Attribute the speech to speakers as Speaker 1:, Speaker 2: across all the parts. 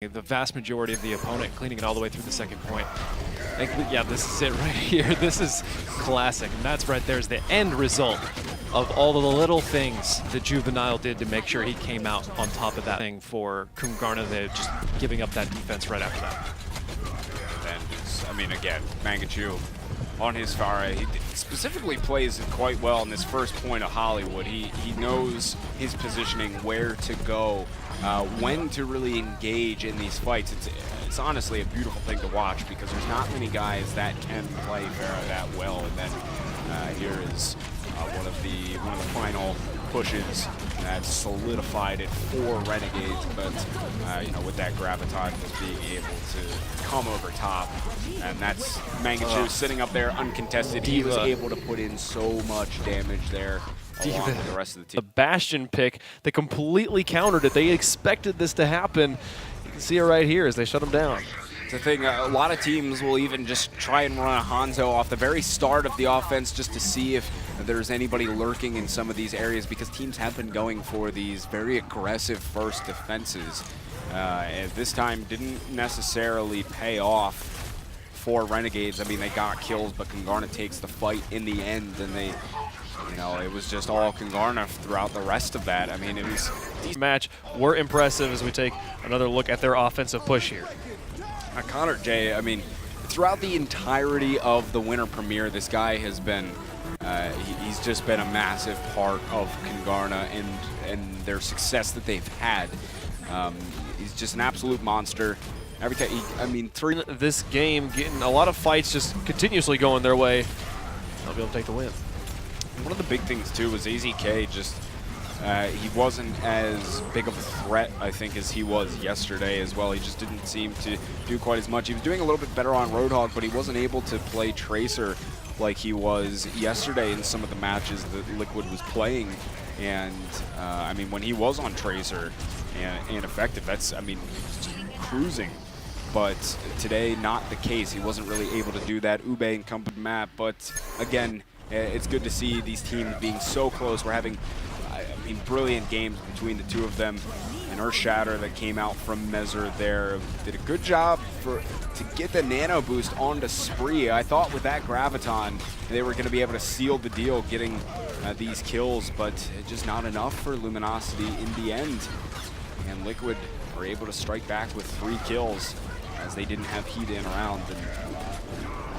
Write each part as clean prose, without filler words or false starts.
Speaker 1: The vast majority of the opponent cleaning it all the way through the second point. Yeah, this is it right here. This is classic. And that's right there's the end result of all of the little things that Juvenile did to make sure he came out on top of that thing for Kungarna. They're just giving up that defense right after that.
Speaker 2: And I mean, again, Mangachu on his far right, he specifically plays it quite well in this first point of Hollywood. He knows his positioning, where to go, when to really engage in these fights. It's honestly a beautiful thing to watch because there's not many guys that can play Pharah that well. And then here is one of the final pushes that solidified it for Renegades, but you know, with that graviton just being able to come over top, and that's Mangachu sitting up there uncontested. He was able to put in so much damage there along with the rest of the team.
Speaker 1: The Bastion pick that completely countered it. They expected this to happen. You can see it right here as they shut him down.
Speaker 2: The thing, a lot of teams will even just try and run a Hanzo off the very start of the offense just to see if there's anybody lurking in some of these areas, because teams have been going for these very aggressive first defenses. And this time didn't necessarily pay off for Renegades. I mean, they got kills, but Kungarna takes the fight in the end, and they, you know, it was just all Kungarna throughout the rest of that. I mean, it was...
Speaker 1: These match were impressive as we take another look at their offensive push here.
Speaker 2: Connor J, I mean, throughout the entirety of the Winter Premiere, this guy has been, he's just been a massive part of Kungarna and their success that they've had. He's just an absolute monster. Every time, I mean,
Speaker 1: this game, getting a lot of fights just continuously going their way. They'll be able to take the win.
Speaker 2: One of the big things, too, was AzekZero just... he wasn't as big of a threat, I think, as he was yesterday as well. He just didn't seem to do quite as much. He was doing a little bit better on Roadhog, but he wasn't able to play Tracer like he was yesterday in some of the matches that Liquid was playing. And, I mean, when he was on Tracer and effective, that's, I mean, just cruising. But today, not the case. He wasn't really able to do that. Ube incumbent map, but again, it's good to see these teams being so close. We're having... I mean, brilliant games between the two of them. And Earthshatter that came out from Mezzer there did a good job to get the nano boost onto Spree. I thought with that graviton they were going to be able to seal the deal getting these kills, but just not enough for Luminosity in the end. And Liquid were able to strike back with 3 kills as they didn't have heat in around. And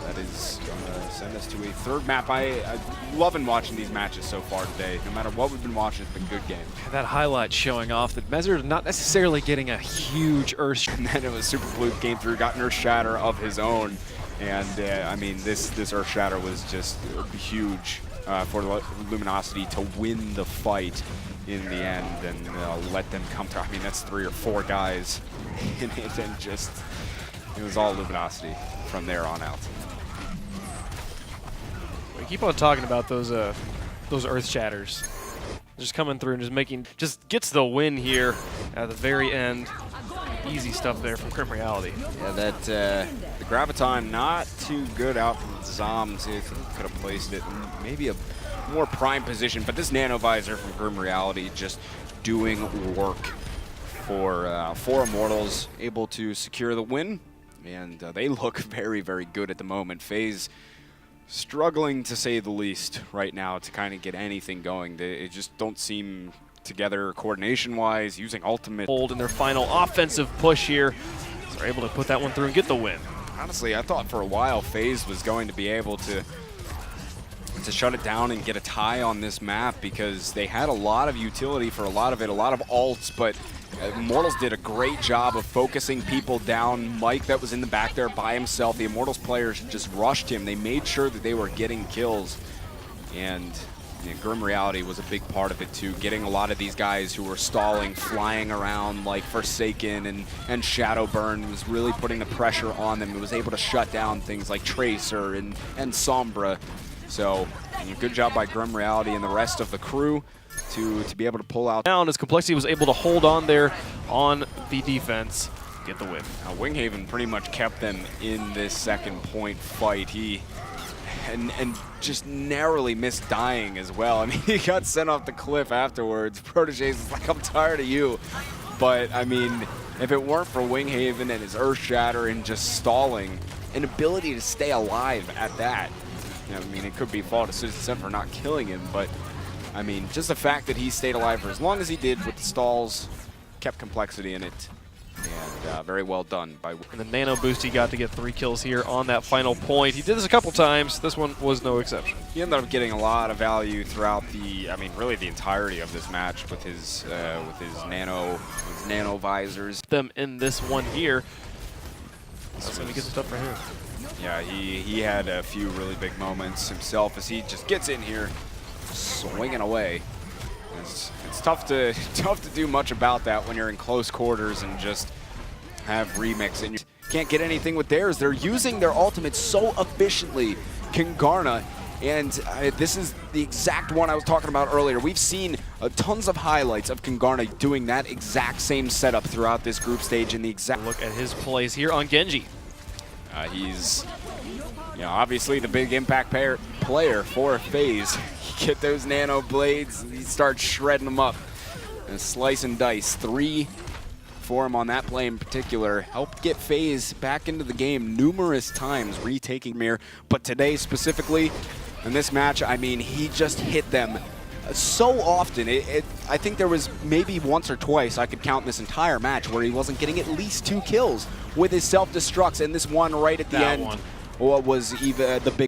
Speaker 2: that is going to send us to a third map. I'm loving watching these matches so far today. No matter what we've been watching, it's been good games.
Speaker 1: That highlight showing off that Mezzer is not necessarily getting a huge Earth.
Speaker 2: And then it was Super Blue came through, got an Earthshatter of his own. And I mean, this Earthshatter was just huge for Luminosity to win the fight in the end and let them come through. I mean, that's 3 or 4 guys. And just, it was all Luminosity from there on out.
Speaker 1: We keep on talking about those Earth Shatters, just coming through and just gets the win here at the very end. Easy stuff there from Grim Reality.
Speaker 2: Yeah, that the graviton not too good out from Zoms. If he could have placed it in maybe a more prime position, but this nano visor from Grim Reality just doing work for Immortals, able to secure the win, and they look very, very good at the moment. FaZe struggling, to say the least, right now to kind of get anything going. They just don't seem together coordination-wise, using ultimate.
Speaker 1: Hold in their final offensive push here. So they're able to put that one through and get the win.
Speaker 2: Honestly, I thought for a while FaZe was going to be able to shut it down and get a tie on this map because they had a lot of utility for a lot of it, a lot of ults, but Immortals did a great job of focusing people down. Mike that was in the back there by himself. The Immortals players just rushed him. They made sure that they were getting kills. And Grim Reality was a big part of it too. Getting a lot of these guys who were stalling, flying around like Forsaken and Shadowburn was really putting the pressure on them. It was able to shut down things like Tracer and Sombra. So good job by Grim Reality and the rest of the crew to be able to pull out.
Speaker 1: Down as Complexity was able to hold on there on the defense, get the win.
Speaker 2: Winghaven pretty much kept them in this second point fight. He and just narrowly missed dying as well. I mean, he got sent off the cliff afterwards. Proteges is like, I'm tired of you. But, I mean, if it weren't for Winghaven and his Earth Shatter and just stalling, an ability to stay alive at that, you know, I mean, it could be fault of Citizen for not killing him, but, I mean, just the fact that he stayed alive for as long as he did with the stalls, kept complexity in it, and very well done by.
Speaker 3: And the nano boost, he got to get 3 kills here on that final point. He did this a couple times. This one was no exception.
Speaker 2: He ended up getting a lot of value throughout the, I mean, really the entirety of this match with his nano visors.
Speaker 3: Them in this one here. That's going to get stuff for him.
Speaker 2: Yeah, he had a few really big moments himself as he just gets in here, swinging away. It's tough to do much about that when you're in close quarters and just have remix and you can't get anything with theirs. They're using their ultimate so efficiently, Kingarna, and this is the exact one I was talking about earlier. We've seen tons of highlights of Kingarna doing that exact same setup throughout this group stage in the exact.
Speaker 3: Look at his plays here on Genji.
Speaker 2: He's, you know, obviously the big impact player for FaZe. You get those nano blades, he starts shredding them up. And slice and dice. 3 for him on that play in particular. Helped get FaZe back into the game numerous times, retaking Mir. But today specifically, in this match, I mean, he just hit them so often. I think there was maybe once or twice I could count this entire match where he wasn't getting at least 2 kills with his self-destructs, and this one right at the end was even the big